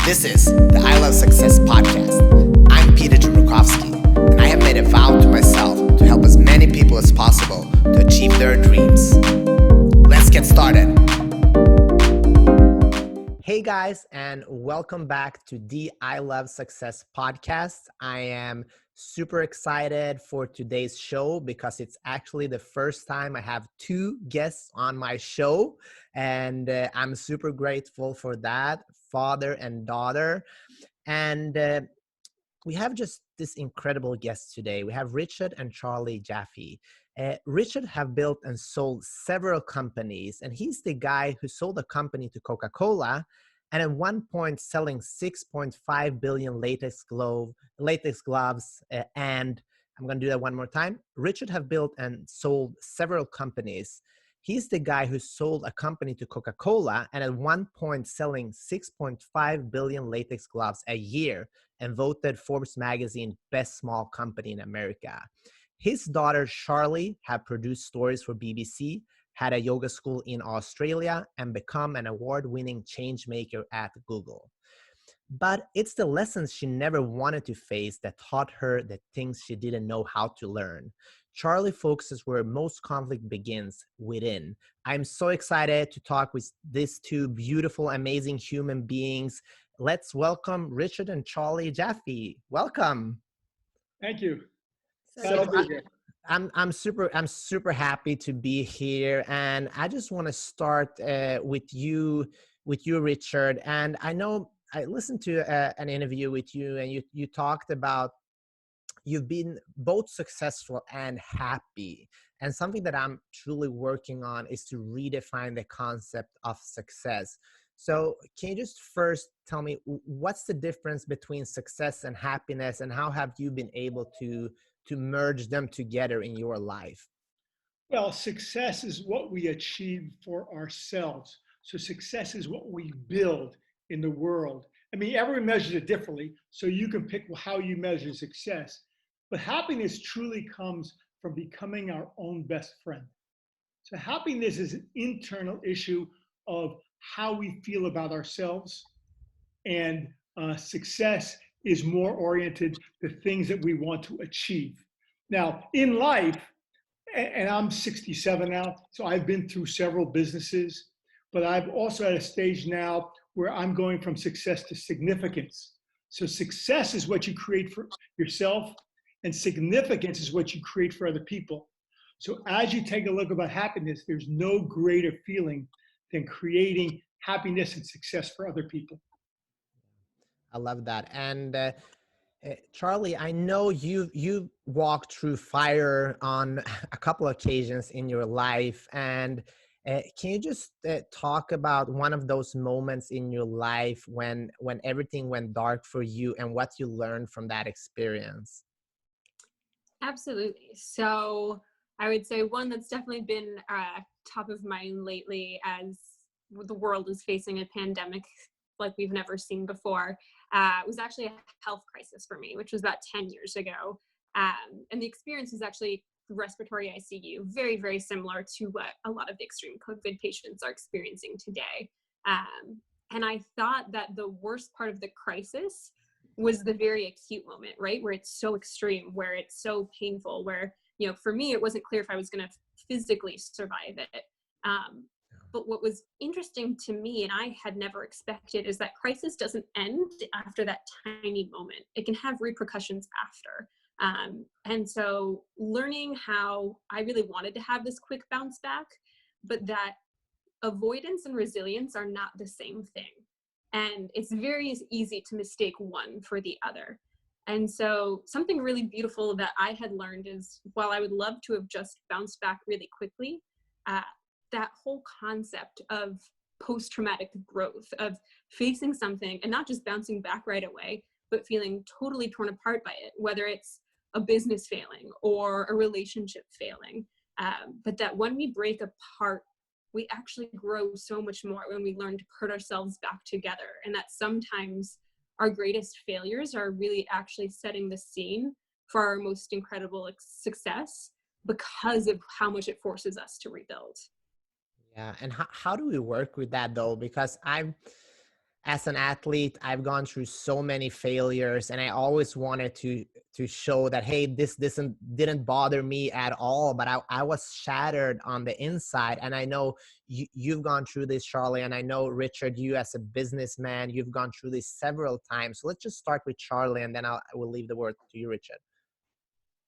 This is the I Love Success podcast. I'm Peter Jabrukovsky, and I have made a vow to myself to help as many people as possible to achieve their dreams. Let's get started. Hey guys, and welcome back to the I Love Success podcast. I am super excited for today's show because it's actually the first time I have two guests on my show, and I'm super grateful for that, father and daughter. And we have just this incredible guest today. We have Richard and Charly Jaffe. Richard have built and sold several companies, and he's the guy who sold a company to Coca-Cola, and at one point selling 6.5 billion latex gloves. And I'm going to do that one more time. Richard have built and sold several companies. He's the guy who sold a company to Coca-Cola, and at one point selling 6.5 billion latex gloves a year, and voted Forbes Magazine best small company in America. His daughter Charly have produced stories for BBC, had a yoga school in Australia, and become an award-winning change maker at Google. But it's the lessons she never wanted to face that taught her the things she didn't know how to learn. Charly focuses where most conflict begins, within. I'm so excited to talk with these two beautiful, amazing human beings. Let's welcome Richard and Charly Jaffe. Welcome. Thank you. So I'm super happy to be here, and I just want to start with you, Richard. And I know I listened to an interview with you, and you talked about you've been both successful and happy. And something that I'm truly working on is to redefine the concept of success. So can you just first tell me what's the difference between success and happiness, and how have you been able to merge them together in your life? Well, success is what we achieve for ourselves. So success is what we build in the world. I mean, everyone measures it differently, so you can pick how you measure success. But happiness truly comes from becoming our own best friend. So happiness is an internal issue of how we feel about ourselves, and success is more oriented to things that we want to achieve. Now, in life, and I'm 67 now, so I've been through several businesses, but I've also at a stage now where I'm going from success to significance. So success is what you create for yourself, and significance is what you create for other people. So as you take a look about happiness, there's no greater feeling than creating happiness and success for other people. I love that. And Charly, I know you walked through fire on a couple of occasions in your life, and can you just talk about one of those moments in your life when everything went dark for you, and what you learned from that experience? Absolutely. So I would say one that's definitely been top of mind lately, as the world is facing a pandemic like we've never seen before, was actually a health crisis for me, which was about 10 years ago. And the experience was actually respiratory ICU, very, very similar to what a lot of the extreme COVID patients are experiencing today. And I thought that the worst part of the crisis was the very acute moment, right? Where it's so extreme, where it's so painful, where, you know, for me, it wasn't clear if I was going to physically survive it. But what was interesting to me, and I had never expected, is that crisis doesn't end after that tiny moment. It can have repercussions after. And so learning how I really wanted to have this quick bounce back, but that avoidance and resilience are not the same thing. And it's very easy to mistake one for the other. And so something really beautiful that I had learned is, while I would love to have just bounced back really quickly, that whole concept of post-traumatic growth, of facing something and not just bouncing back right away, but feeling totally torn apart by it, whether it's a business failing or a relationship failing. But that when we break apart, we actually grow so much more when we learn to put ourselves back together. And that sometimes our greatest failures are really actually setting the scene for our most incredible success, because of how much it forces us to rebuild. Yeah, and how do we work with that though? Because as an athlete, I've gone through so many failures, and I always wanted to show that, hey, this didn't bother me at all, but I was shattered on the inside. And I know you've gone through this, Charly, and I know, Richard, you as a businessman, you've gone through this several times. So let's just start with Charly, and then I will leave the word to you, Richard.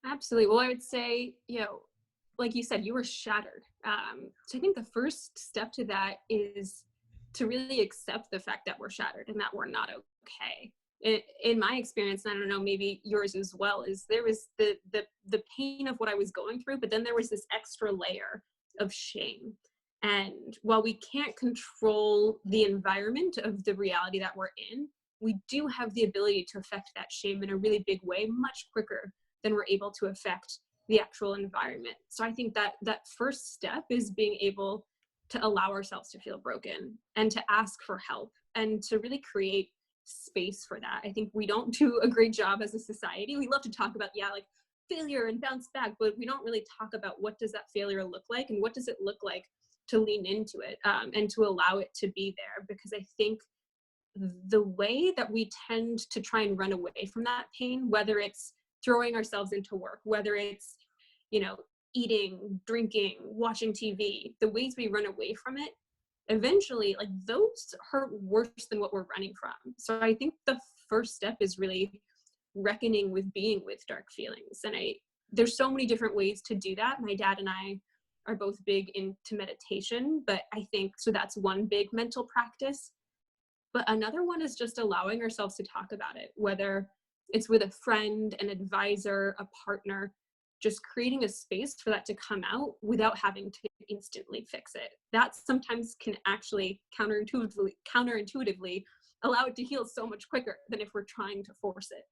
Absolutely. Well, I would say, like you said, you were shattered. So I think the first step to that is to really accept the fact that we're shattered and that we're not okay. In my experience, and I don't know, maybe yours as well, is there was the pain of what I was going through, but then there was this extra layer of shame. And while we can't control the environment of the reality that we're in, we do have the ability to affect that shame in a really big way, much quicker than we're able to affect the actual environment. So I think that that first step is being able to allow ourselves to feel broken and to ask for help and to really create space for that. I think we don't do a great job as a society. We love to talk about, like failure and bounce back, but we don't really talk about what does that failure look like and what does it look like to lean into it and to allow it to be there. Because I think the way that we tend to try and run away from that pain, whether it's throwing ourselves into work, whether it's, eating, drinking, watching TV, the ways we run away from it, eventually, like, those hurt worse than what we're running from. So I think the first step is really reckoning with being with dark feelings. And there's so many different ways to do that. My dad and I are both big into meditation, but I think, so that's one big mental practice. But another one is just allowing ourselves to talk about it, whether it's with a friend, an advisor, a partner, just creating a space for that to come out without having to instantly fix it. That sometimes can actually counterintuitively allow it to heal so much quicker than if we're trying to force it.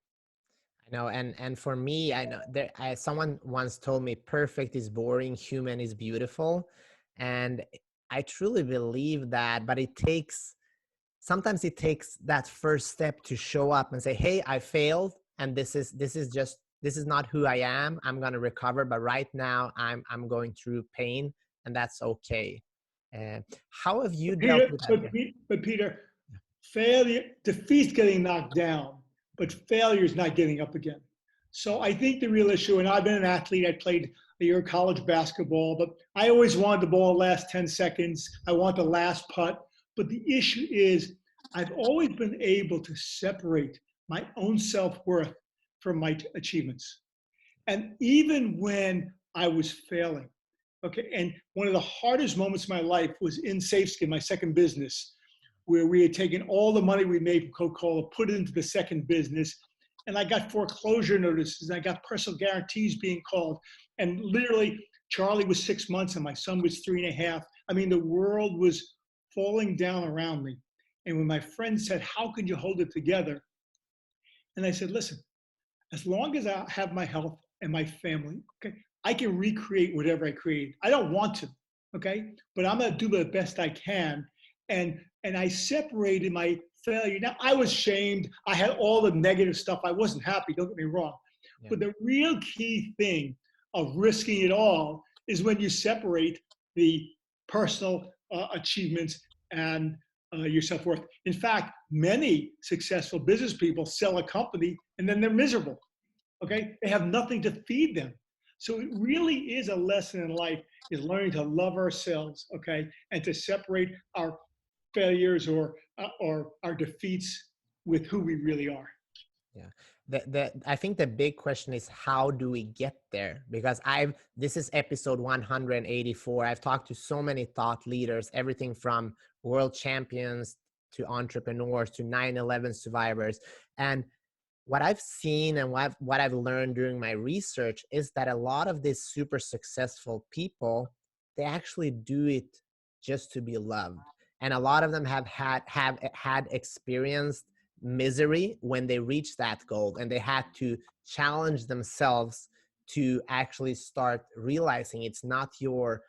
I know, and for me, I know someone once told me, perfect is boring, human is beautiful. And I truly believe that, but sometimes it takes that first step to show up and say, hey, I failed, and this is not who I am. I'm going to recover, but right now I'm going through pain, and that's okay. How have you dealt with that? But Peter, defeat's getting knocked down, but failure is not getting up again. So I think the real issue, and I've been an athlete, I played a year of college basketball, but I always wanted the ball last 10 seconds. I want the last putt. But the issue is, I've always been able to separate my own self-worth from my achievements. And even when I was failing, okay, and one of the hardest moments of my life was in SafeSkin, my second business, where we had taken all the money we made from Coca-Cola, put it into the second business, and I got foreclosure notices, and I got personal guarantees being called. And literally, Charly was 6 months and my son was 3.5. I mean, the world was falling down around me. And when my friend said, how could you hold it together? And I said, listen, as long as I have my health and my family, okay, I can recreate whatever I create. I don't want to, okay, but I'm gonna do the best I can. And I separated my failure. Now, I was shamed. I had all the negative stuff. I wasn't happy, don't get me wrong. Yeah. But the real key thing of risking it all is when you separate the personal achievements and your self-worth. In fact, many successful business people sell a company and then they're miserable, okay? They have nothing to feed them. So it really is a lesson in life, is learning to love ourselves, okay? And to separate our failures or our defeats with who we really are. Yeah. I think the big question is, how do we get there? Because this is episode 184. I've talked to so many thought leaders, everything from world champions to entrepreneurs to 9/11 survivors. And what I've seen and what I've learned during my research is that a lot of these super successful people, they actually do it just to be loved. And a lot of them have had experienced misery when they reached that goal, and they had to challenge themselves to actually start realizing it's not your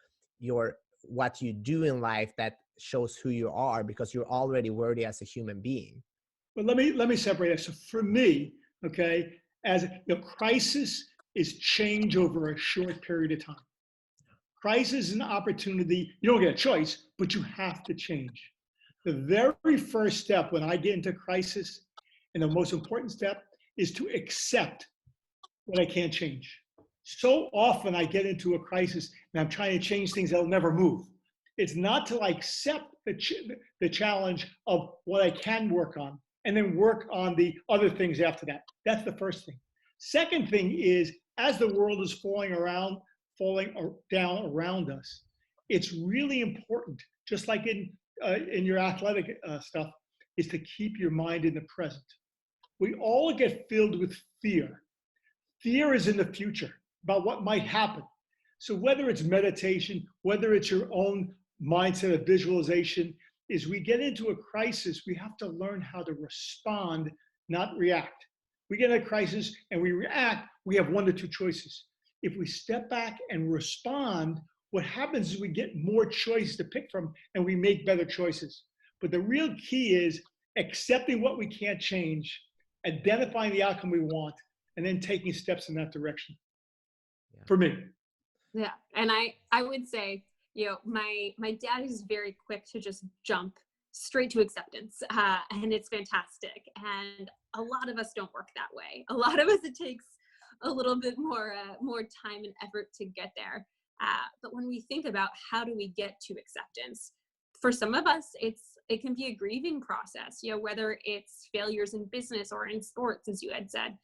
what you do in life that shows who you are, because you're already worthy as a human being. But let me separate it. So for me, okay, as crisis is change over a short period of time. Crisis is an opportunity. You don't get a choice, but you have to change. The very first step when I get into crisis, and the most important step, is to accept what I can't change. So often I get into a crisis and I'm trying to change things that'll never move. It's not to accept the challenge of what I can work on and then work on the other things after that. That's the first thing. Second thing is, as the world is falling down around us, it's really important, just like in your athletic stuff, is to keep your mind in the present. We all get filled with fear. Fear is in the future about what might happen. So whether it's meditation, whether it's your own mindset of visualization, is we get into a crisis, we have to learn how to respond, not react. We get in a crisis and we react, we have one to two choices. If we step back and respond, what happens is we get more choices to pick from and we make better choices. But the real key is accepting what we can't change, identifying the outcome we want, and then taking steps in that direction. Yeah. For me. Yeah. And I would say, my dad is very quick to just jump straight to acceptance. And it's fantastic. And a lot of us don't work that way. A lot of us, it takes a little bit more time and effort to get there. But when we think about how do we get to acceptance, for some of us, it can be a grieving process, whether it's failures in business or in sports, as you had said.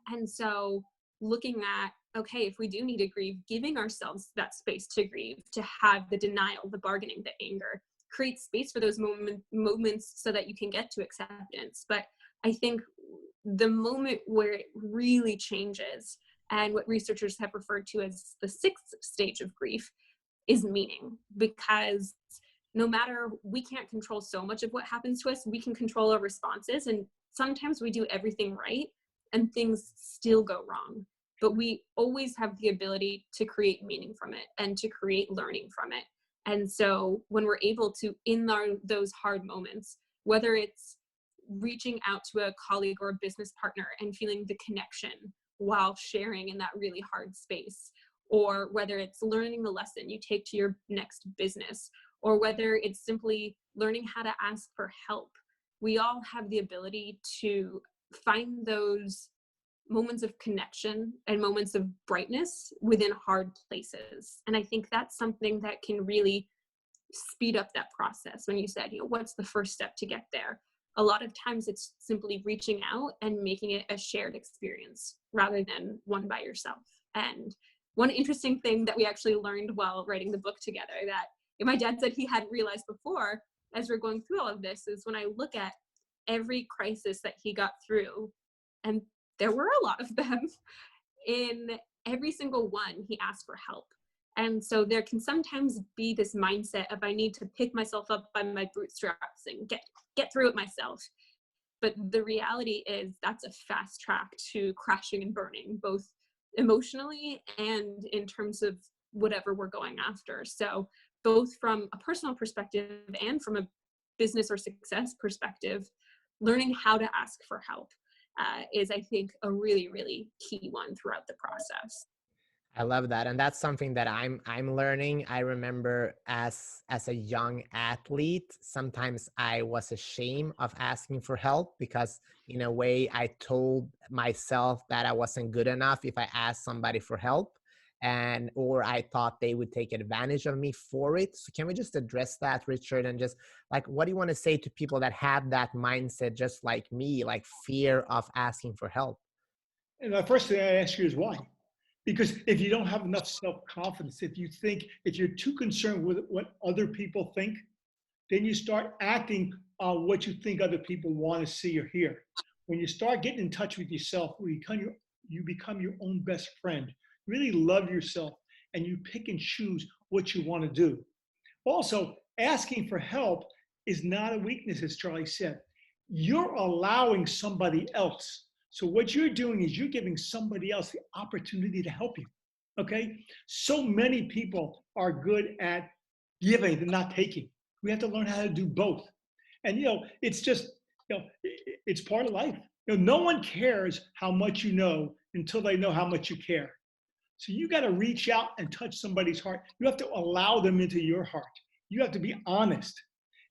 And so looking at, okay, if we do need to grieve, giving ourselves that space to grieve, to have the denial, the bargaining, the anger, create space for those moments so that you can get to acceptance. But I think the moment where it really changes, and what researchers have referred to as the sixth stage of grief, is meaning. Because no matter, we can't control so much of what happens to us, we can control our responses. And sometimes we do everything right and things still go wrong. But we always have the ability to create meaning from it and to create learning from it. And so when we're able to, in those hard moments, whether it's reaching out to a colleague or a business partner and feeling the connection while sharing in that really hard space, or whether it's learning the lesson you take to your next business, or whether it's simply learning how to ask for help, we all have the ability to find those moments of connection and moments of brightness within hard places. And I think that's something that can really speed up that process. When you said, what's the first step to get there? A lot of times it's simply reaching out and making it a shared experience rather than one by yourself. And one interesting thing that we actually learned while writing the book together that my dad said he hadn't realized before as we're going through all of this is when I look at every crisis that he got through, and there were a lot of them, in every single one, he asked for help. And so there can sometimes be this mindset of I need to pick myself up by my bootstraps and get through it myself. But the reality is that's a fast track to crashing and burning, both emotionally and in terms of whatever we're going after. So both from a personal perspective and from a business or success perspective, learning how to ask for help is, I think, a really, really key one throughout the process. I love that. And that's something that I'm learning. I remember as a young athlete, sometimes I was ashamed of asking for help because in a way I told myself that I wasn't good enough if I asked somebody for help, or I thought they would take advantage of me for it. So can we just address that, Richard? And just like, what do you want to say to people that have that mindset, just like me, like fear of asking for help? And the first thing I ask you is why? Because if you don't have enough self-confidence, if you're too concerned with what other people think, then you start acting on what you think other people want to see or hear. When you start getting in touch with yourself, you become your own best friend. Really love yourself, and you pick and choose what you want to do. Also, asking for help is not a weakness, as Charly said. You're allowing somebody else. So what you're doing is you're giving somebody else the opportunity to help you, okay? So many people are good at giving and not taking. We have to learn how to do both. And, it's just, it's part of life. No one cares how much you know until they know how much you care. So you got to reach out and touch somebody's heart. You have to allow them into your heart. You have to be honest.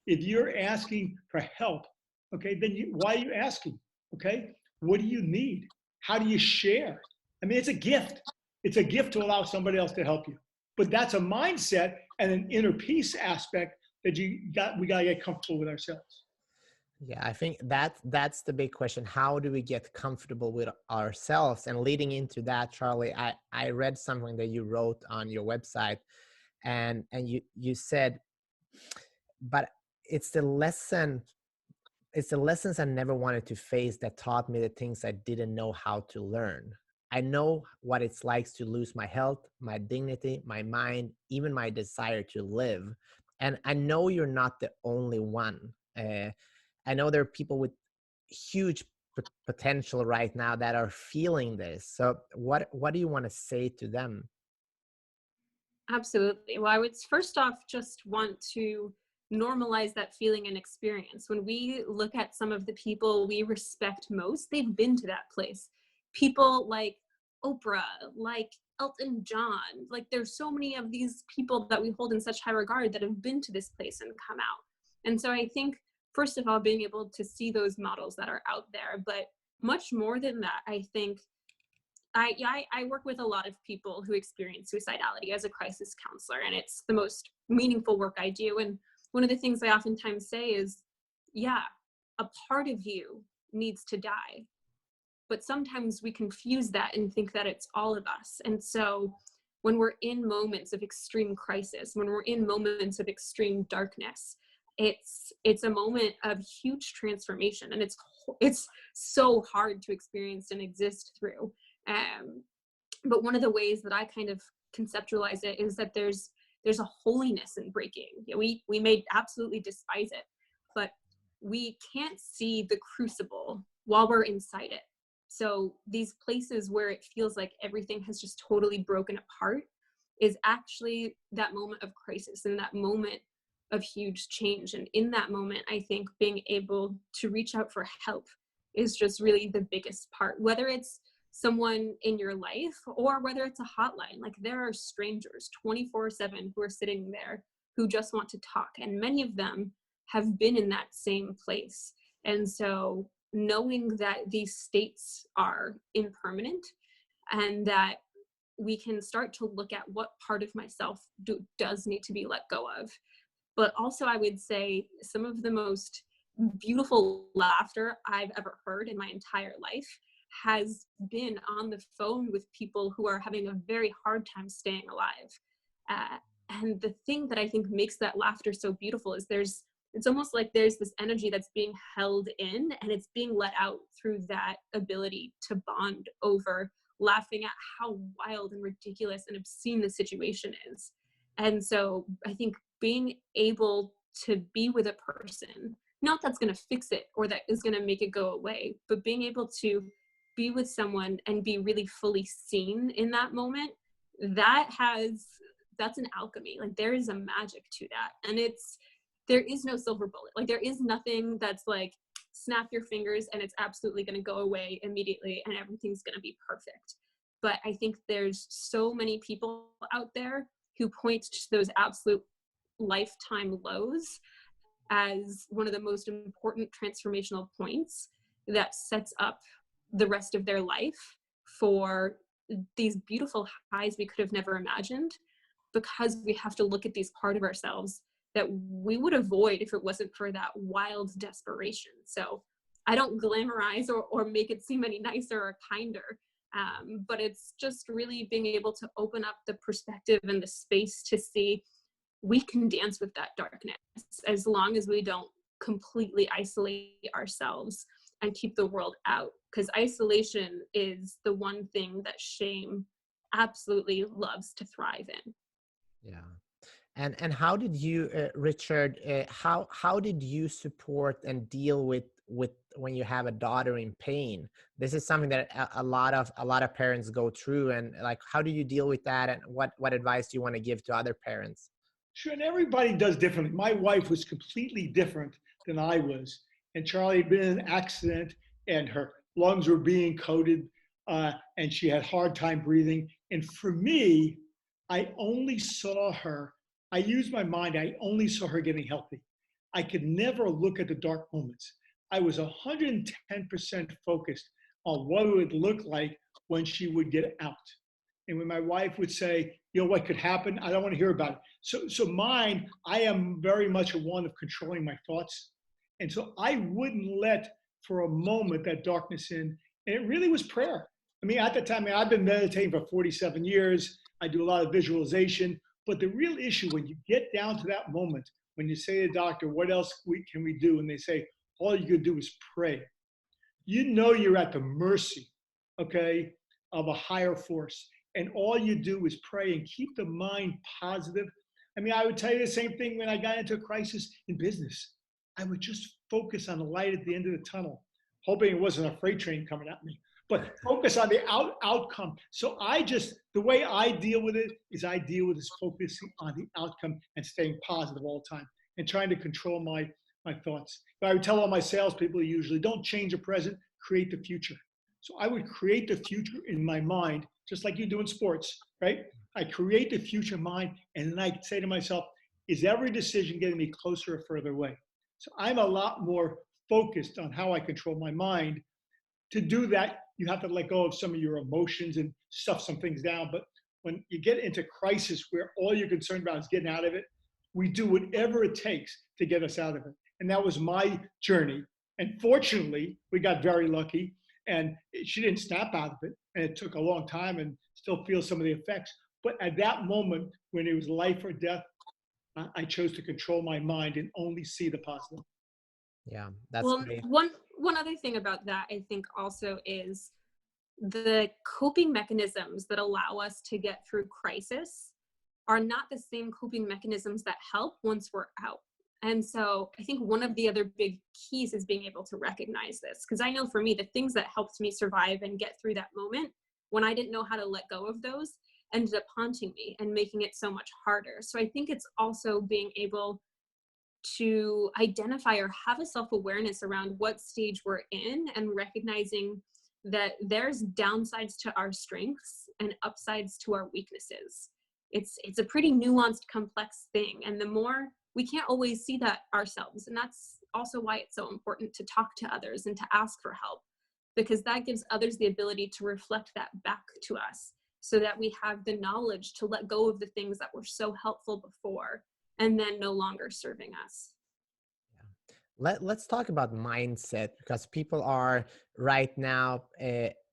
If you're asking for help, okay, then why are you asking? Okay, what do you need? How do you share? I mean, it's a gift. It's a gift to allow somebody else to help you. But that's a mindset and an inner peace aspect that we gotta get comfortable with ourselves. Yeah, I think that's the big question. How do we get comfortable with ourselves? And leading into that, Charlie, I read something that you wrote on your website, and you said, but it's the lesson, it's the lessons I never wanted to face that taught me the things I didn't know how to learn. I know what it's like to lose my health, my dignity, my mind, even my desire to live. And I know you're not the only one. I know there are people with huge potential right now that are feeling this. So what do you want to say to them? Absolutely. Well, I would first off just want to normalize that feeling and experience. When we look at some of the people we respect most, they've been to that place. People like Oprah, like Elton John, like there's so many of these people that we hold in such high regard that have been to this place and come out. And so I think, first of all, being able to see those models that are out there, but much more than that, I think I work with a lot of people who experience suicidality as a crisis counselor, and it's the most meaningful work I do. And one of the things I oftentimes say is, yeah, a part of you needs to die. But sometimes we confuse that and think that it's all of us. And so when we're in moments of extreme crisis, when we're in moments of extreme darkness, it's a moment of huge transformation, and it's so hard to experience and exist through. But one of the ways that I kind of conceptualize it is that there's a holiness in breaking. We may absolutely despise it, but we can't see the crucible while we're inside it. So these places where it feels like everything has just totally broken apart is actually that moment of crisis and that moment of huge change. And in that moment, I think being able to reach out for help is just really the biggest part, whether it's someone in your life or whether it's a hotline. Like, there are strangers 24/7 who are sitting there who just want to talk, and many of them have been in that same place. And so knowing that these states are impermanent and that we can start to look at what part of myself does need to be let go of. But also, I would say some of the most beautiful laughter I've ever heard in my entire life has been on the phone with people who are having a very hard time staying alive. And the thing that I think makes that laughter so beautiful is it's almost like there's this energy that's being held in, and it's being let out through that ability to bond over laughing at how wild and ridiculous and obscene the situation is. And so I think being able to be with a person, not that's going to fix it or that is going to make it go away, but being able to be with someone and be really fully seen in that moment, that's an alchemy. Like, there is a magic to that. And there is no silver bullet. Like, there is nothing that's like, snap your fingers and it's absolutely going to go away immediately and everything's going to be perfect. But I think there's so many people out there who point to those absolute lifetime lows as one of the most important transformational points that sets up the rest of their life for these beautiful highs we could have never imagined, because we have to look at these part of ourselves that we would avoid if it wasn't for that wild desperation. So I don't glamorize or make it seem any nicer or kinder, but it's just really being able to open up the perspective and the space to see we can dance with that darkness as long as we don't completely isolate ourselves and keep the world out. Because isolation is the one thing that shame absolutely loves to thrive in. Yeah. And how did you, Richard, how did you support and deal with when you have a daughter in pain? This is something that a lot of parents go through, and like, how do you deal with that, and what advice do you want to give to other parents? Sure, and everybody does differently. My wife was completely different than I was, and Charlie had been in an accident, and her lungs were being coated, and she had a hard time breathing. And for me, I only saw her. I used my mind. I only saw her getting healthy. I could never look at the dark moments. I was 110% focused on what it would look like when she would get out. And when my wife would say, you know, what could happen? I don't want to hear about it. So mine, I am very much a one of controlling my thoughts. And so I wouldn't let for a moment that darkness in. And it really was prayer. I mean, at the time, I've been meditating for 47 years. I do a lot of visualization. But the real issue, when you get down to that moment, when you say to the doctor, what else can we do? And they say, all you can do is pray. You know you're at the mercy, okay, of a higher force. And all you do is pray and keep the mind positive. I mean, I would tell you the same thing when I got into a crisis in business. I would just focus on the light at the end of the tunnel, hoping it wasn't a freight train coming at me, but focus on the outcome. So the way I deal with it is I deal with this focusing on the outcome and staying positive all the time and trying to control my thoughts. But I would tell all my salespeople usually, don't change the present, create the future. So I would create the future in my mind, just like you do in sports, right? I create the future in mind, and then I say to myself, is every decision getting me closer or further away? So I'm a lot more focused on how I control my mind. To do that, you have to let go of some of your emotions and stuff some things down. But when you get into crisis where all you're concerned about is getting out of it, we do whatever it takes to get us out of it. And that was my journey. And fortunately, we got very lucky. And she didn't snap out of it. And it took a long time and still feel some of the effects. But at that moment, when it was life or death, I chose to control my mind and only see the positive. Yeah, that's well, great. One other thing about that, I think also is the coping mechanisms that allow us to get through crisis are not the same coping mechanisms that help once we're out. And so I think one of the other big keys is being able to recognize this. Because I know for me, the things that helped me survive and get through that moment, when I didn't know how to let go of those, ended up haunting me and making it so much harder. So I think it's also being able to identify or have a self-awareness around what stage we're in and recognizing that there's downsides to our strengths and upsides to our weaknesses. It's a pretty nuanced, complex thing. And the more we can't always see that ourselves. And that's also why it's so important to talk to others and to ask for help, because that gives others the ability to reflect that back to us so that we have the knowledge to let go of the things that were so helpful before and then no longer serving us. Let's talk about mindset, because people are right now,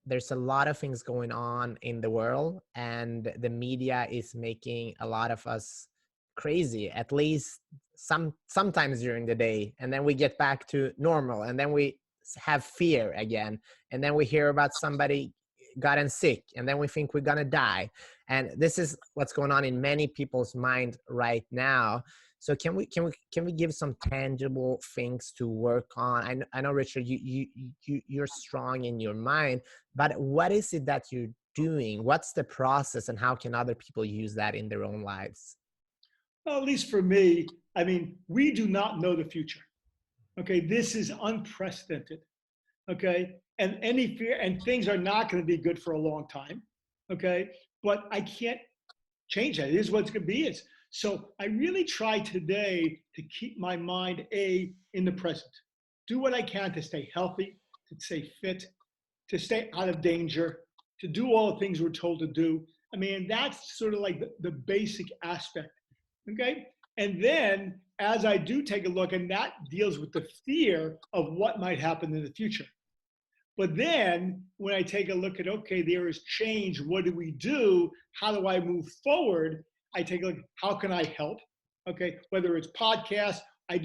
there's a lot of things going on in the world, and the media is making a lot of us crazy, at least sometimes during the day. And then we get back to normal, and then we have fear again. And then we hear about somebody gotten sick, and then we think we're gonna die. And this is what's going on in many people's mind right now. So can we give some tangible things to work on? I know, Richard, you're strong in your mind, but what is it that you're doing? What's the process, and how can other people use that in their own lives? Well, at least for me, I mean, we do not know the future. Okay, this is unprecedented. Okay, and any fear and things are not going to be good for a long time. Okay, but I can't change that. It is what it's going to be. So I really try today to keep my mind in the present. Do what I can to stay healthy, to stay fit, to stay out of danger, to do all the things we're told to do. I mean, that's sort of like the basic aspect. Okay. And then as I do take a look, and that deals with the fear of what might happen in the future. But then when I take a look at, okay, there is change. What do we do? How do I move forward? I take a look, how can I help? Okay, whether it's podcasts, I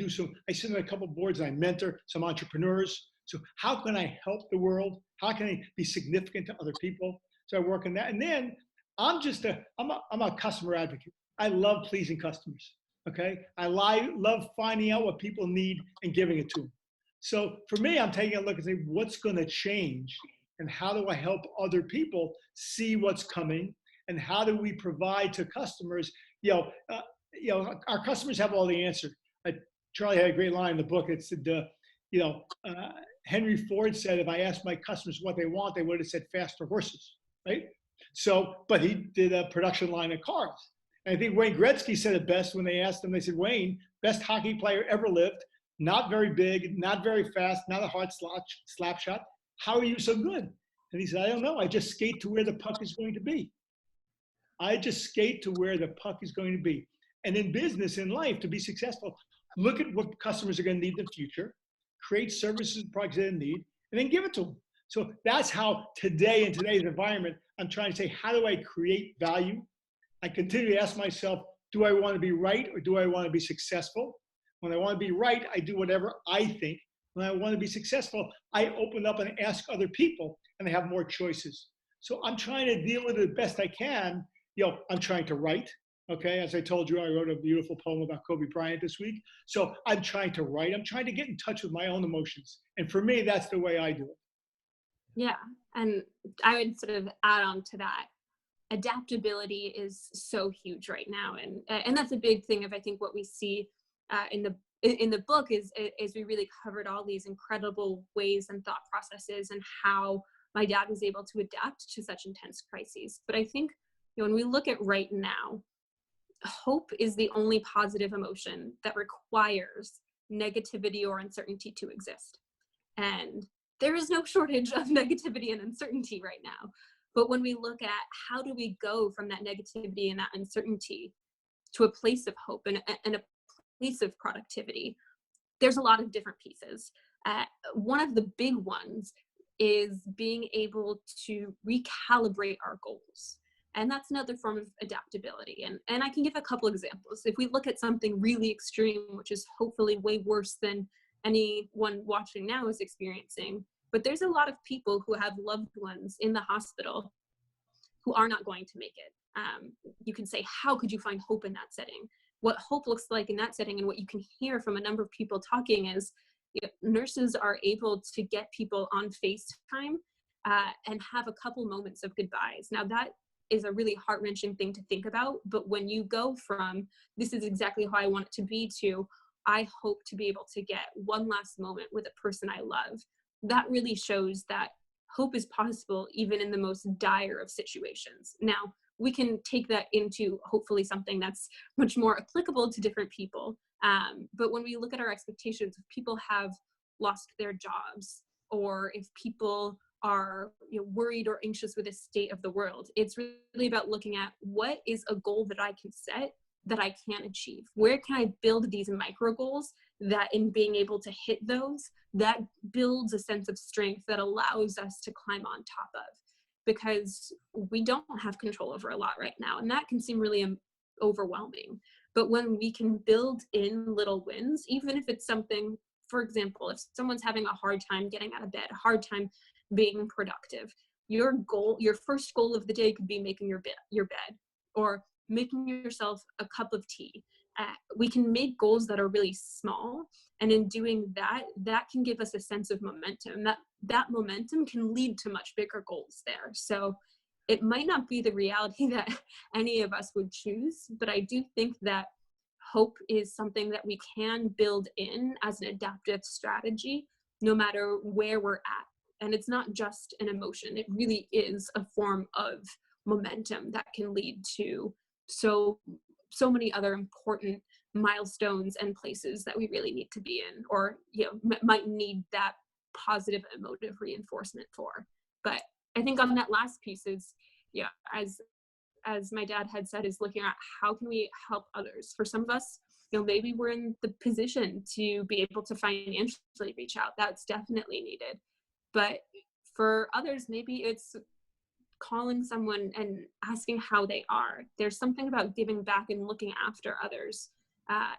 sit on a couple boards and I mentor some entrepreneurs. So how can I help the world? How can I be significant to other people? So I work on that. And then I'm a customer advocate. I love pleasing customers. Okay, I love finding out what people need and giving it to them. So for me, I'm taking a look and saying, what's going to change, and how do I help other people see what's coming, and how do we provide to customers? Our customers have all the answers. Charlie had a great line in the book. It said, Henry Ford said, if I asked my customers what they want, they would have said faster horses, right? So, but he did a production line of cars. And I think Wayne Gretzky said it best when they asked him. They said, Wayne, best hockey player ever lived, not very big, not very fast, not a hard slap shot. How are you so good? And he said, I don't know. I just skate to where the puck is going to be. I just skate to where the puck is going to be. And in business, in life, to be successful, look at what customers are going to need in the future, create services and products they need, and then give it to them. So that's how today, in today's environment, I'm trying to say, how do I create value? I continue to ask myself, do I want to be right or do I want to be successful? When I want to be right, I do whatever I think. When I want to be successful, I open up and ask other people, and I have more choices. So I'm trying to deal with it the best I can. I'm trying to write. Okay, as I told you, I wrote a beautiful poem about Kobe Bryant this week. So I'm trying to write. I'm trying to get in touch with my own emotions. And for me, that's the way I do it. Yeah, and I would sort of add on to that. Adaptability is so huge right now, and that's a big thing of, I think, what we see in the book is we really covered all these incredible ways and thought processes and how my dad was able to adapt to such intense crises. But I think, when we look at right now, hope is the only positive emotion that requires negativity or uncertainty to exist. And there is no shortage of negativity and uncertainty right now. But when we look at how do we go from that negativity and that uncertainty to a place of hope and a place of productivity, there's a lot of different pieces. One of the big ones is being able to recalibrate our goals. And that's another form of adaptability. And I can give a couple examples. If we look at something really extreme, which is hopefully way worse than anyone watching now is experiencing, but there's a lot of people who have loved ones in the hospital who are not going to make it. You can say, how could you find hope in that setting? What hope looks like in that setting, and what you can hear from a number of people talking is, nurses are able to get people on FaceTime and have a couple moments of goodbyes. Now that is a really heart-wrenching thing to think about, but when you go from, this is exactly how I want it to be, to, I hope to be able to get one last moment with a person I love, that really shows that hope is possible even in the most dire of situations. Now, we can take that into hopefully something that's much more applicable to different people. But when we look at our expectations, if people have lost their jobs, or if people are worried or anxious with the state of the world, it's really about looking at what is a goal that I can set that I can achieve. Where can I build these micro goals that, in being able to hit those, that builds a sense of strength that allows us to climb on top of, because we don't have control over a lot right now. And that can seem really overwhelming. But when we can build in little wins, even if it's something, for example, if someone's having a hard time getting out of bed, a hard time being productive, your first goal of the day could be making your bed, or making yourself a cup of tea. We can make goals that are really small, and in doing that, that can give us a sense of momentum. That momentum can lead to much bigger goals there. So it might not be the reality that any of us would choose, but I do think that hope is something that we can build in as an adaptive strategy, no matter where we're at. And it's not just an emotion. It really is a form of momentum that can lead to so many other important milestones and places that we really need to be in, or might need that positive emotive reinforcement for. But I think on that last piece is, as my dad had said, is looking at how can we help others. For some of us, maybe we're in the position to be able to financially reach out. That's definitely needed. But for others, maybe it's calling someone and asking how they are. There's something about giving back and looking after others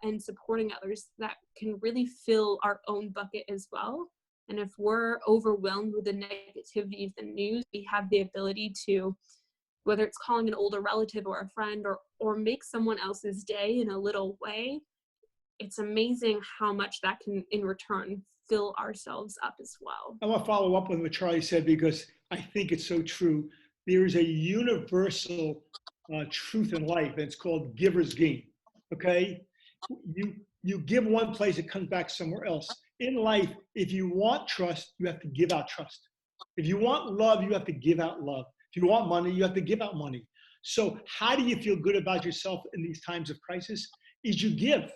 and supporting others that can really fill our own bucket as well. And if we're overwhelmed with the negativity of the news, we have the ability to, whether it's calling an older relative or a friend, or make someone else's day in a little way, it's amazing how much that can in return fill ourselves up as well. I want to follow up on what Charlie said, because I think it's so true. There is a universal truth in life, and it's called giver's gain. Okay, you give one place, it comes back somewhere else. In life, if you want trust, you have to give out trust. If you want love, you have to give out love. If you want money, you have to give out money. So how do you feel good about yourself in these times of crisis? Is you give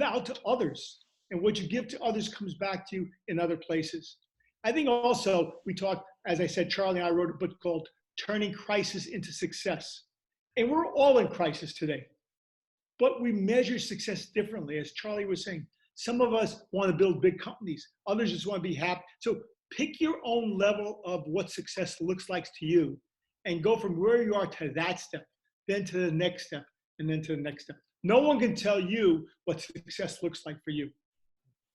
out to others. And what you give to others comes back to you in other places. I think also we talked, as I said, Charlie and I wrote a book called Turning Crisis into Success. And we're all in crisis today. But we measure success differently. As Charlie was saying, some of us want to build big companies. Others just want to be happy. So pick your own level of what success looks like to you and go from where you are to that step, then to the next step, and then to the next step. No one can tell you what success looks like for you.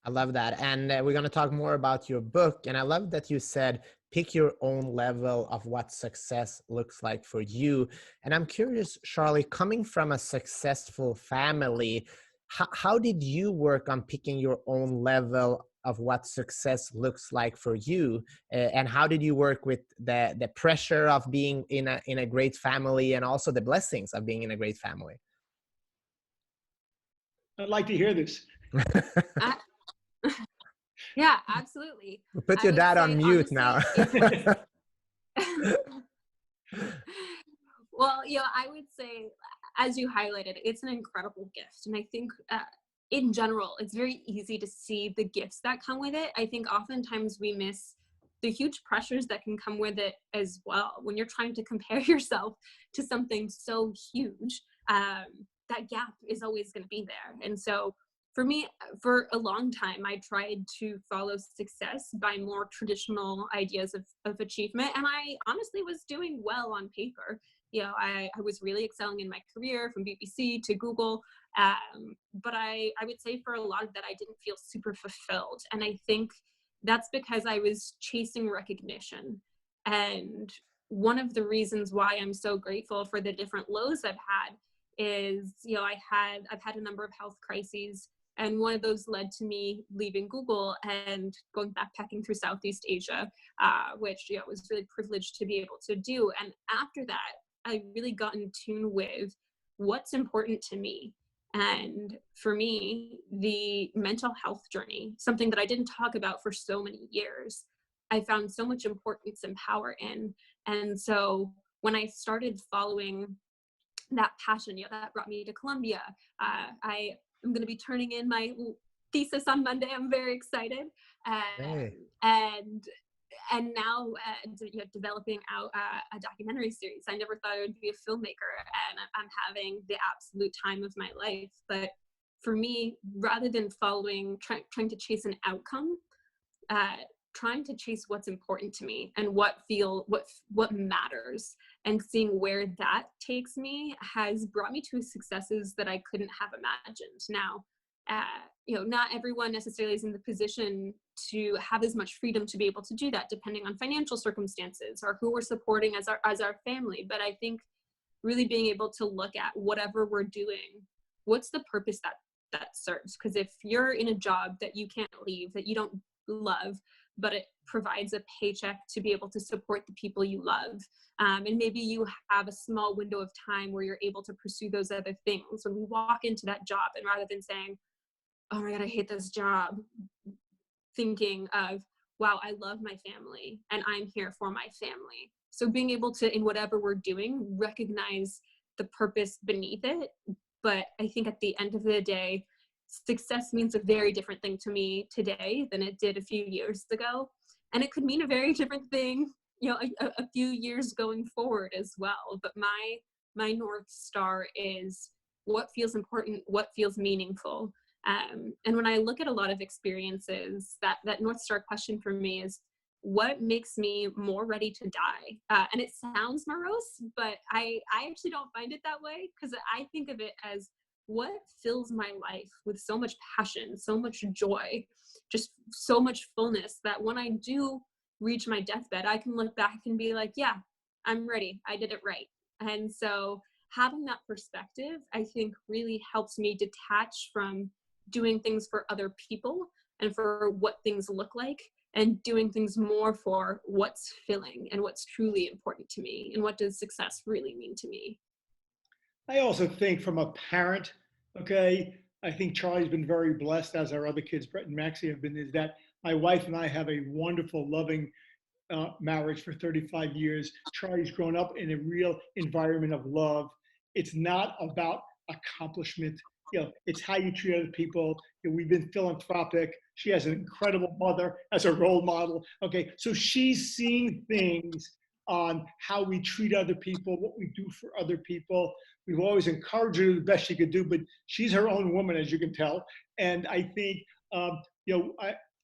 I love that. And we're going to talk more about your book. And I love that you said, pick your own level of what success looks like for you. And I'm curious, Charly, coming from a successful family, how did you work on picking your own level of what success looks like for you? And how did you work with the pressure of being in a great family and also the blessings of being in a great family? I'd like to hear this. Yeah, absolutely. Put your dad on mute now. Well, I would say, as you highlighted, it's an incredible gift. And I think in general, it's very easy to see the gifts that come with it. I think oftentimes we miss the huge pressures that can come with it as well. When you're trying to compare yourself to something so huge, that gap is always going to be there. And so for me, for a long time, I tried to follow success by more traditional ideas of achievement. And I honestly was doing well on paper. I was really excelling in my career, from BBC to Google. But I would say for a lot of that, I didn't feel super fulfilled. And I think that's because I was chasing recognition. And one of the reasons why I'm so grateful for the different lows I've had is, I've had a number of health crises. And one of those led to me leaving Google and going backpacking through Southeast Asia, which was really privileged to be able to do. And after that, I really got in tune with what's important to me. And for me, the mental health journey, something that I didn't talk about for so many years, I found so much importance and power in. And so when I started following that passion, that brought me to Columbia. I'm going to be turning in my thesis on Monday. I'm very excited. Hey. And now developing out a documentary series. I never thought I would be a filmmaker, and I'm having the absolute time of my life. But for me, rather than trying to chase an outcome, trying to chase what's important to me and what matters, and seeing where that takes me has brought me to successes that I couldn't have imagined. Now, not everyone necessarily is in the position to have as much freedom to be able to do that, depending on financial circumstances or who we're supporting as our family. But I think really being able to look at whatever we're doing, what's the purpose that serves? Because if you're in a job that you can't leave, that you don't love, but it provides a paycheck to be able to support the people you love, and maybe you have a small window of time where you're able to pursue those other things. When we walk into that job, and rather than saying, oh my God, I hate this job, thinking of, wow, I love my family and I'm here for my family. So being able to, in whatever we're doing, recognize the purpose beneath it. But I think at the end of the day, success means a very different thing to me today than it did a few years ago. And it could mean a very different thing, a few years going forward as well. But my North Star is what feels important, what feels meaningful. And when I look at a lot of experiences, that North Star question for me is, what makes me more ready to die? And it sounds morose, but I actually don't find it that way, because I think of it as what fills my life with so much passion, so much joy, just so much fullness, that when I do reach my deathbed, I can look back and be like, yeah, I'm ready. I did it right. And so having that perspective, I think, really helps me detach from doing things for other people and for what things look like, and doing things more for what's filling and what's truly important to me, and what does success really mean to me. I also think from a parent, okay, I think Charlie's been very blessed, as our other kids, Brett and Maxie, have been, is that my wife and I have a wonderful, loving marriage for 35 years. Charlie's grown up in a real environment of love. It's not about accomplishment. it's how you treat other people. We've been philanthropic. She has an incredible mother as a role model. Okay, so she's seeing things on how we treat other people, what we do for other people. We've always encouraged her to do the best she could do, but she's her own woman, as you can tell. And I think,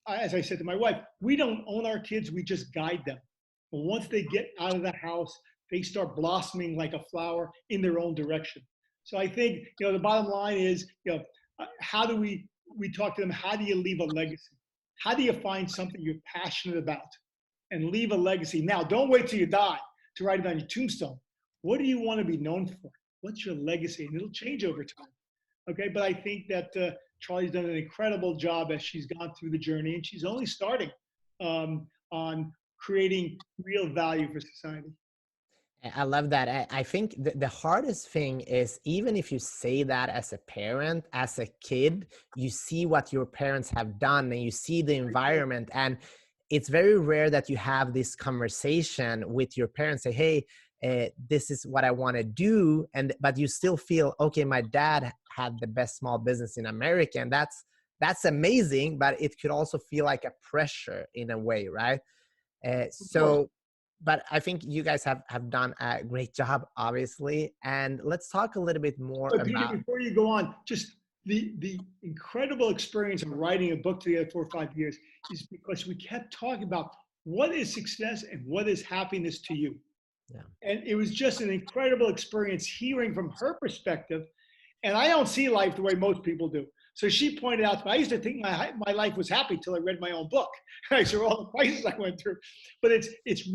as I said to my wife, we don't own our kids, we just guide them. But once they get out of the house, they start blossoming like a flower in their own direction. So I think, the bottom line is, how do we talk to them? How do you leave a legacy? How do you find something you're passionate about and leave a legacy? Now, don't wait till you die to write it on your tombstone. What do you want to be known for? What's your legacy? And it'll change over time. Okay, but I think that Charly's done an incredible job as she's gone through the journey, and she's only starting on creating real value for society. I love that. I think the hardest thing is, even if you say that as a parent, as a kid, you see what your parents have done and you see the environment. And it's very rare that you have this conversation with your parents, say, hey, this is what I want to do. But you still feel, okay, my dad had the best small business in America. And that's amazing, but it could also feel like a pressure in a way, right? But I think you guys have done a great job, obviously. And let's talk a little bit more Peter, about. before you go on, just the incredible experience of writing a book together for 5 years is because we kept talking about what is success and what is happiness to you. Yeah. And it was just an incredible experience hearing from her perspective. And I don't see life the way most people do. So she pointed out to me, I used to think my life was happy till I read my own book. I saw all the crises I went through. But it's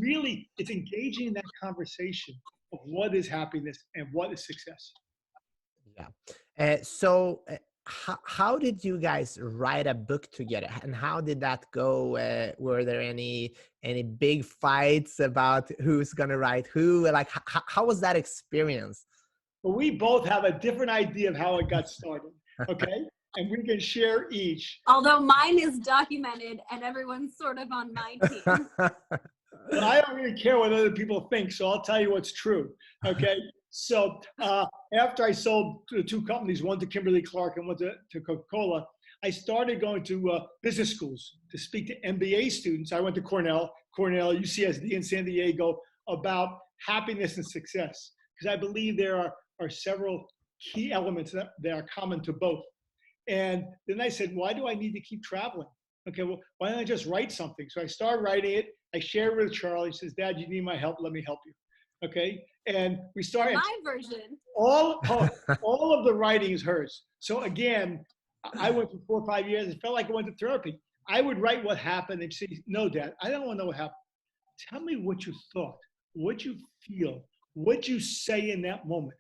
engaging in that conversation of what is happiness and what is success. Yeah. How did you guys write a book together, and how did that go? Were there any big fights about who's gonna write who? Like, how was that experience? Well, we both have a different idea of how it got started. Okay. And we can share each. Although mine is documented and everyone's sort of on my team. But I don't really care what other people think, so I'll tell you what's true. Okay. So after I sold the two companies, one to Kimberly-Clark and one to Coca-Cola, I started going to business schools to speak to MBA students. I went to Cornell, UCSD in San Diego, about happiness and success, because I believe there are several key elements that are common to both. And then I said, why do I need to keep traveling? Okay, well, why don't I just write something? So I started writing it. I shared it with Charly. He says, Dad, you need my help. Let me help you. Okay. And we started. My version. All of the writing is hers. So again, I went for 4 or 5 years. It felt like I went to therapy. I would write what happened and say, no, Dad, I don't want to know what happened. Tell me what you thought, what you feel, what you say in that moment.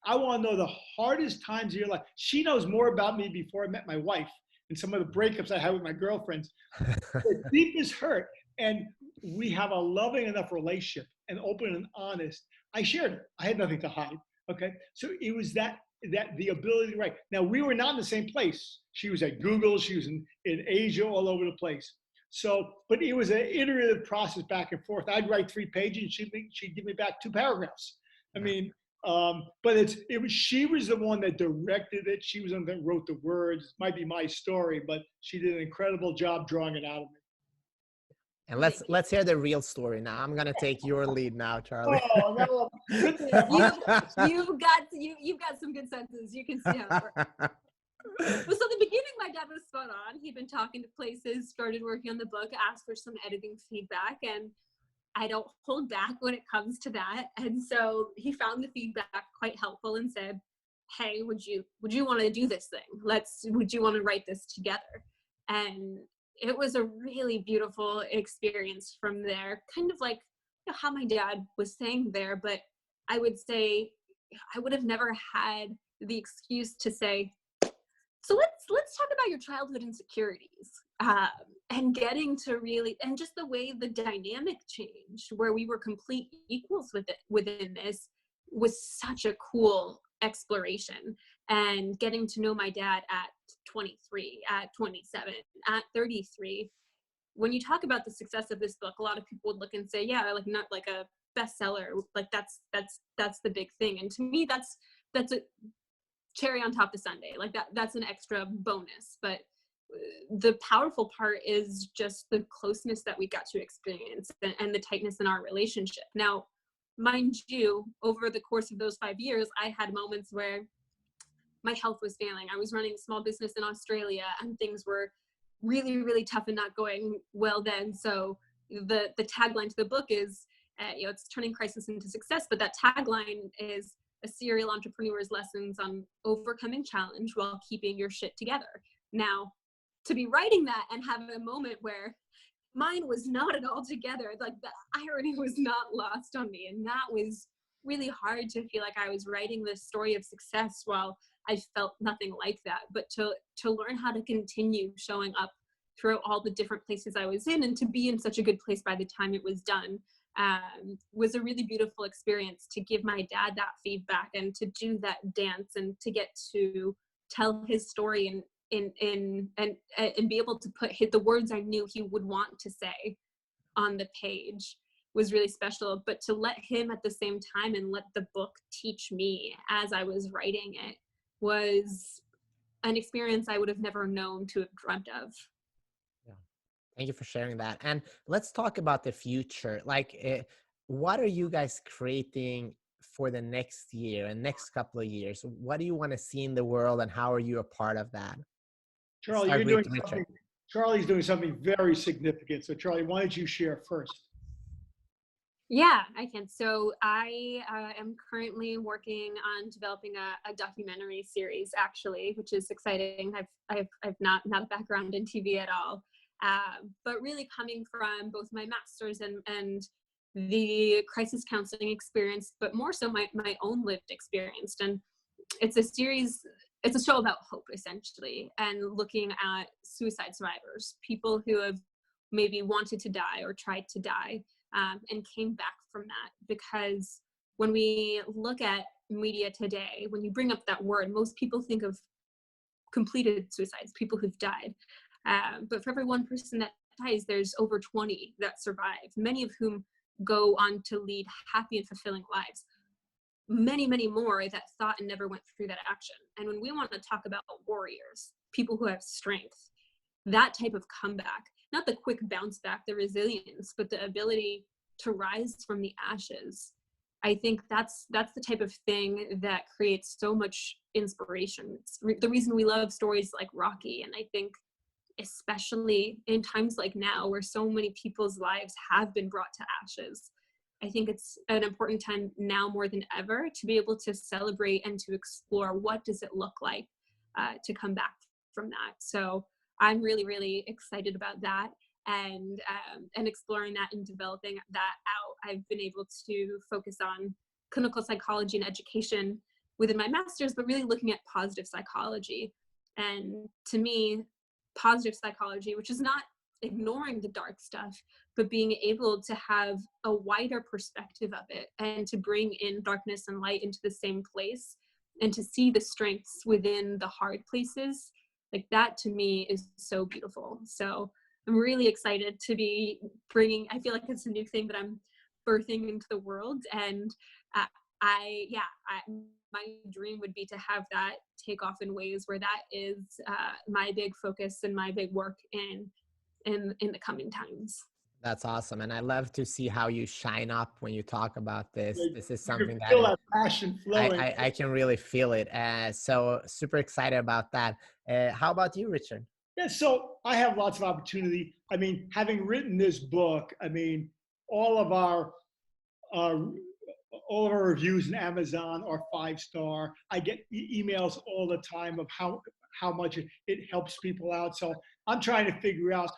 I want to know the hardest times of your life. She knows more about me before I met my wife and some of the breakups I had with my girlfriends. The deepest hurt. And we have a loving enough relationship and open and honest. I shared it. I had nothing to hide. Okay. So it was that the ability to write. Now, we were not in the same place. She was at Google. She was in Asia, all over the place. So, but it was an iterative process back and forth. I'd write 3 pages and she'd give me back 2 paragraphs. I mean, but she was the one that directed it. She was the one that wrote the words. It might be my story, but she did an incredible job drawing it out of me. And let's hear the real story now. I'm gonna take your lead now, Charly. Oh, no. You've got some good senses. You can see how it works. Well, so the beginning, my dad was spot on. He'd been talking to places, started working on the book, asked for some editing feedback, and I don't hold back when it comes to that. And so he found the feedback quite helpful and said, hey, would you want to do this thing? Would you want to write this together? And it was a really beautiful experience from there, kind of like how my dad was saying there, but I would say I would have never had the excuse to say, so let's talk about your childhood insecurities, and getting to really, and just the way the dynamic changed, where we were complete equals within this, was such a cool exploration. And getting to know my dad at 23, at 27, at 33. When you talk about the success of this book, a lot of people would look and say, yeah, like not like a bestseller, like that's the big thing. And to me, that's cherry on top of sundae. Like that's an extra bonus. But the powerful part is just the closeness that we got to experience and the tightness in our relationship. Now, mind you, over the course of those 5 years, I had moments where my health was failing. I was running a small business in Australia and things were really, really tough and not going well then. So the tagline to the book is, it's turning crisis into success. But that tagline is a serial entrepreneur's lessons on overcoming challenge while keeping your shit together. Now, to be writing that and have a moment where mine was not at all together, like the irony was not lost on me. And that was really hard to feel like I was writing this story of success while I felt nothing like that. But to learn how to continue showing up throughout all the different places I was in and to be in such a good place by the time it was done was a really beautiful experience, to give my dad that feedback and to do that dance and to get to tell his story and be able to hit the words I knew he would want to say on the page was really special. But to let him at the same time and let the book teach me as I was writing it was an experience I would have never known to have dreamt of. Yeah. Thank you for sharing that. And let's talk about the future. Like, what are you guys creating for the next year and next couple of years? What do you want to see in the world and how are you a part of that? Charlie, Charlie's doing something very significant. So Charlie, why don't you share first? Yeah, I can. So I am currently working on developing a documentary series, actually, which is exciting. I've not a background in TV at all, but really coming from both my master's and the crisis counseling experience, but more so my own lived experience. And it's a series. It's a show about hope, essentially, and looking at suicide survivors, people who have maybe wanted to die or tried to die, and came back from that. Because when we look at media today, when you bring up that word, most people think of completed suicides, people who've died. But for every one person that dies, there's over 20 that survive, many of whom go on to lead happy and fulfilling lives. Many, many more that thought and never went through that action. And when we want to talk about warriors, people who have strength, that type of comeback, not the quick bounce back, the resilience, but the ability to rise from the ashes, I think that's the type of thing that creates so much inspiration. It's the reason we love stories like Rocky. And I think especially in times like now where so many people's lives have been brought to ashes, I think it's an important time now more than ever to be able to celebrate and to explore what does it look like to come back from that. So I'm really, really excited about that and exploring that and developing that out. I've been able to focus on clinical psychology and education within my master's, but really looking at positive psychology. And to me, positive psychology, which is not ignoring the dark stuff, but being able to have a wider perspective of it and to bring in darkness and light into the same place and to see the strengths within the hard places, like that to me is so beautiful. So I'm really excited to be bringing, I feel like it's a new thing that I'm birthing into the world. And my dream would be to have that take off in ways where that is my big focus and my big work in the coming times. That's awesome. And I love to see how you shine up when you talk about this. This is something that feel that passion flowing. I can really feel it. So super excited about that. How about you, Richard? Yeah, so I have lots of opportunity. I mean, having written this book, I mean, all of our reviews in Amazon are 5-star. I get emails all the time of how much it helps people out. So I'm trying to figure out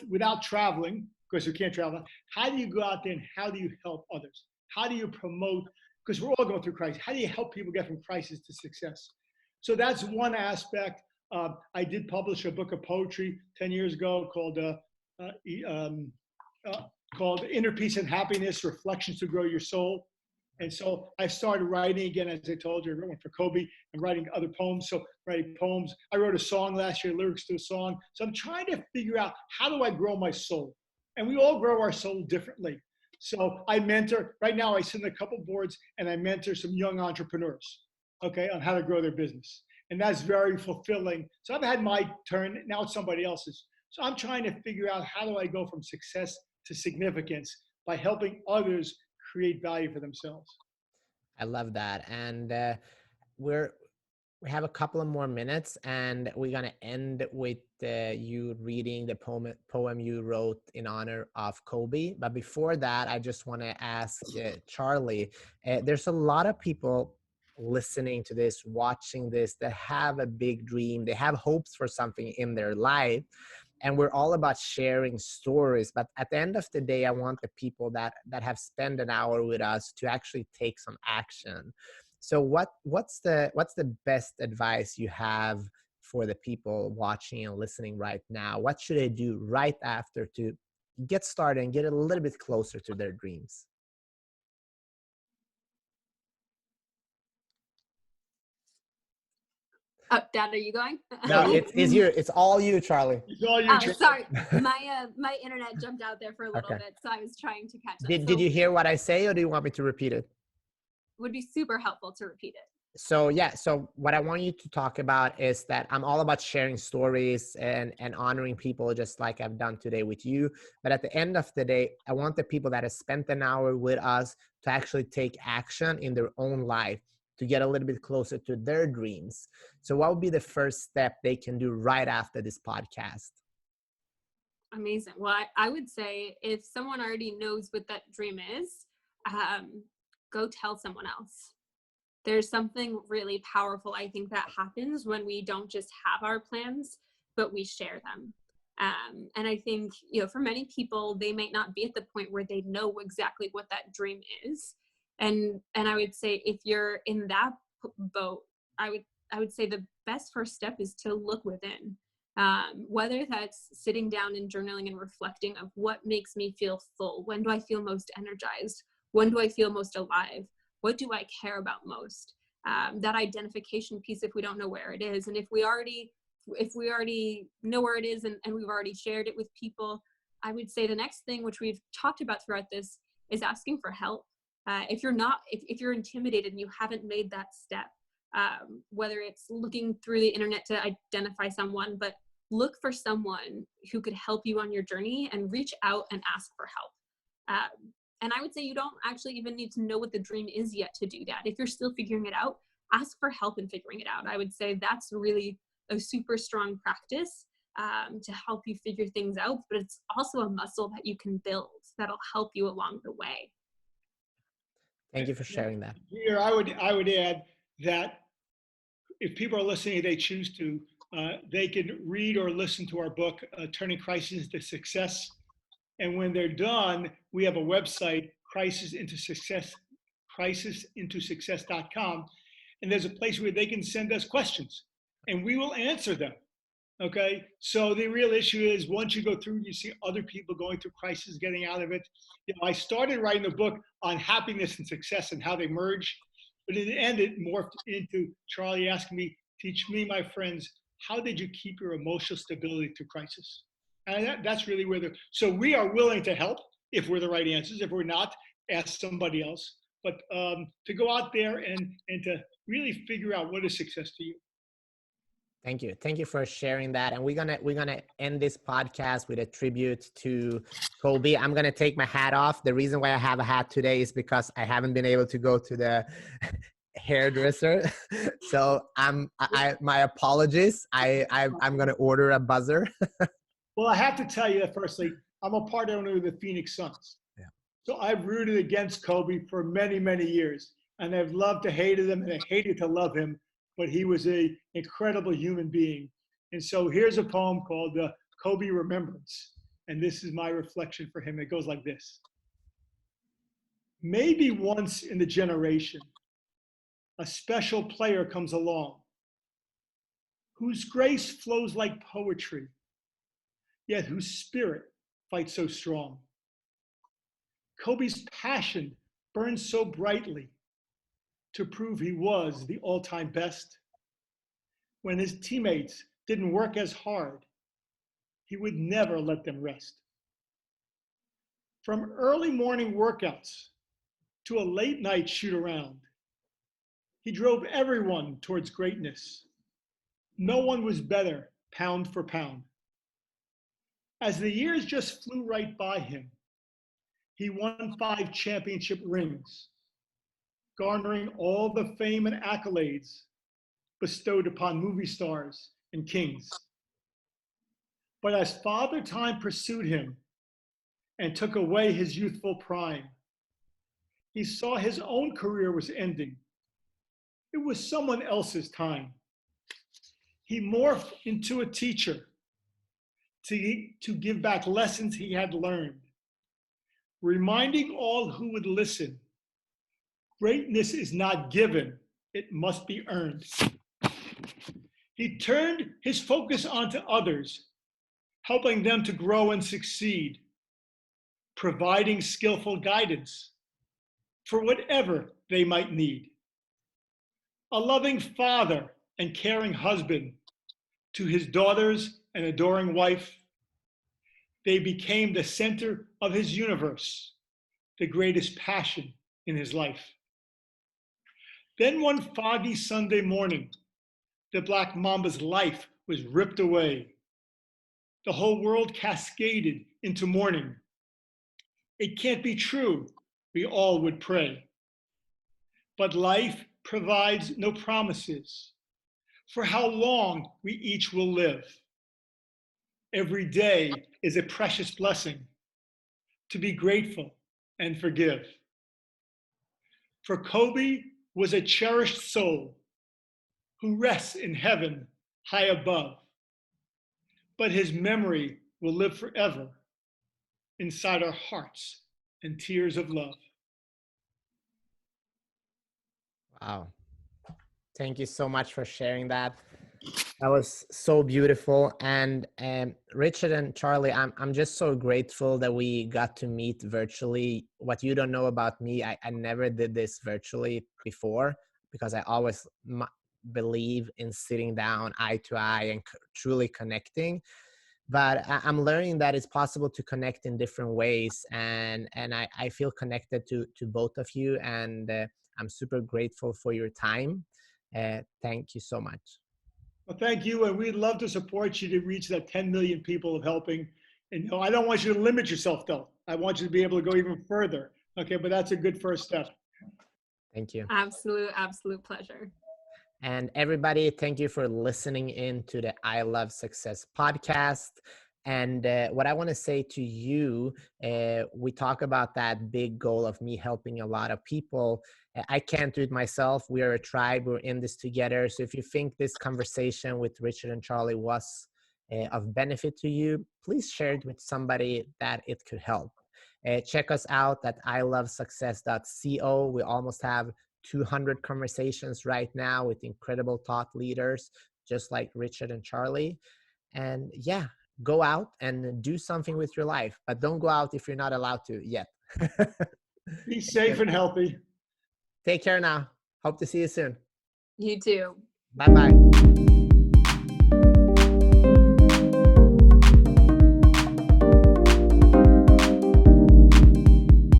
without traveling, because we can't travel, how do you go out there and how do you help others? How do you promote, because we're all going through crisis, how do you help people get from crisis to success? So that's one aspect. I did publish a book of poetry 10 years ago called Inner Peace and Happiness, Reflections to Grow Your Soul. And so I started writing again, as I told you, I wrote one for Kobe and writing other poems. So writing poems. I wrote a song last year, lyrics to a song. So I'm trying to figure out, how do I grow my soul? And we all grow our soul differently. So I mentor, right now I sit in a couple boards and I mentor some young entrepreneurs. okay, on how to grow their business. And that's very fulfilling. So I've had my turn, now it's somebody else's. So I'm trying to figure out how do I go from success to significance by helping others create value for themselves. I love that. And we're we have a couple of more minutes, and we're gonna end with you reading the poem you wrote in honor of Kobe. But before that, I just want to ask Charly. There's a lot of people listening to this, watching this, that have a big dream. They have hopes for something in their life, and we're all about sharing stories. But at the end of the day, I want the people that have spent an hour with us to actually take some action. So what's the best advice you have for the people watching and listening right now? What should they do right after to get started and get a little bit closer to their dreams? Dad, are you going? No, it's all you, Charly. It's all you. Sorry, my internet jumped out there for a little Okay. bit, so I was trying to catch up. Did you hear what I say, or do you want me to repeat it? Would be super helpful to repeat it. So yeah, so what I want you to talk about is that I'm all about sharing stories and honoring people, just like I've done today with you. But at the end of the day, I want the people that have spent an hour with us to actually take action in their own life to get a little bit closer to their dreams. So what would be the first step they can do right after this podcast? Amazing. Well, I would say if someone already knows what that dream is, go tell someone else. There's something really powerful, I think, that happens when we don't just have our plans, but we share them. And I think, for many people, they might not be at the point where they know exactly what that dream is. And I would say if you're in that boat, I would say the best first step is to look within. Whether that's sitting down and journaling and reflecting of what makes me feel full. When do I feel most energized? When do I feel most alive? What do I care about most? That identification piece, if we don't know where it is. And if we already know where it is and we've already shared it with people, I would say the next thing, which we've talked about throughout this, is asking for help. If you're intimidated and you haven't made that step, whether it's looking through the internet to identify someone, but look for someone who could help you on your journey and reach out and ask for help. And I would say you don't actually even need to know what the dream is yet to do that. If you're still figuring it out, ask for help in figuring it out. I would say that's really a super strong practice to help you figure things out, but it's also a muscle that you can build that'll help you along the way. Thank you for sharing that. Here, I would add that if people are listening, they choose to, they can read or listen to our book, Turning Crisis into Success. And when they're done, we have a website, crisisintosuccess.com. And there's a place where they can send us questions and we will answer them. Okay. So the real issue is once you go through, you see other people going through crisis, getting out of it. I started writing a book on happiness and success and how they merge, but in the end, it morphed into Charly asking me, teach me, my friends, how did you keep your emotional stability through crisis? And that's really where so we are willing to help if we're the right answers. If we're not, ask somebody else. But to go out there and to really figure out what is success to you. Thank you. Thank you for sharing that. And we're gonna end this podcast with a tribute to Kobe. I'm gonna take my hat off. The reason why I have a hat today is because I haven't been able to go to the hairdresser. So my apologies. I'm gonna order a buzzer. Well, I have to tell you that firstly, I'm a part owner of the Phoenix Suns. Yeah. So I've rooted against Kobe for many, many years. And I've loved to hate him and I hated to love him, but he was an incredible human being. And so here's a poem called Kobe Remembrance. And this is my reflection for him. It goes like this. Maybe once in the generation, a special player comes along whose grace flows like poetry, yet whose spirit fights so strong. Kobe's passion burns so brightly to prove he was the all-time best. When his teammates didn't work as hard, he would never let them rest. From early morning workouts to a late night shoot around, He drove everyone towards greatness. No one was better, pound for pound. As the years just flew right by him, he won 5 championship rings, garnering all the fame and accolades bestowed upon movie stars and kings. But as Father Time pursued him and took away his youthful prime, he saw his own career was ending. It was someone else's time. He morphed into a teacher to give back lessons he had learned, reminding all who would listen, greatness is not given, it must be earned. He turned his focus onto others, helping them to grow and succeed, providing skillful guidance for whatever they might need. A loving father and caring husband to his daughters and adoring wife, they became the center of his universe, the greatest passion in his life. Then one foggy Sunday morning, the Black Mamba's life was ripped away. The whole world cascaded into mourning. It can't be true, we all would pray. But life provides no promises for how long we each will live. Every day is a precious blessing to be grateful and forgive. For Kobe was a cherished soul who rests in heaven high above, but his memory will live forever inside our hearts and tears of love. Wow. Thank you so much for sharing that. That was so beautiful. And Richard and Charlie, I'm just so grateful that we got to meet virtually. What you don't know about me, I never did this virtually before because I always believe in sitting down eye to eye and truly connecting. But I'm learning that it's possible to connect in different ways. And I feel connected to both of you. And I'm super grateful for your time. Thank you so much. Well, thank you, and we'd love to support you to reach that 10 million people of helping. And I don't want you to limit yourself, though. I want you to be able to go even further. Okay, but that's a good first step. Thank you. Absolute pleasure. And everybody, thank you for listening in to the I Love Success podcast. And what I want to say to you, we talk about that big goal of me helping a lot of people. I can't do it myself. We are a tribe. We're in this together. So if you think this conversation with Richard and Charlie was of benefit to you, please share it with somebody that it could help. Check us out at ilovesuccess.co. We almost have 200 conversations right now with incredible thought leaders, just like Richard and Charlie. And yeah, go out and do something with your life, but don't go out if you're not allowed to yet. Be safe and healthy. Take care now. Hope to see you soon. You too. Bye-bye.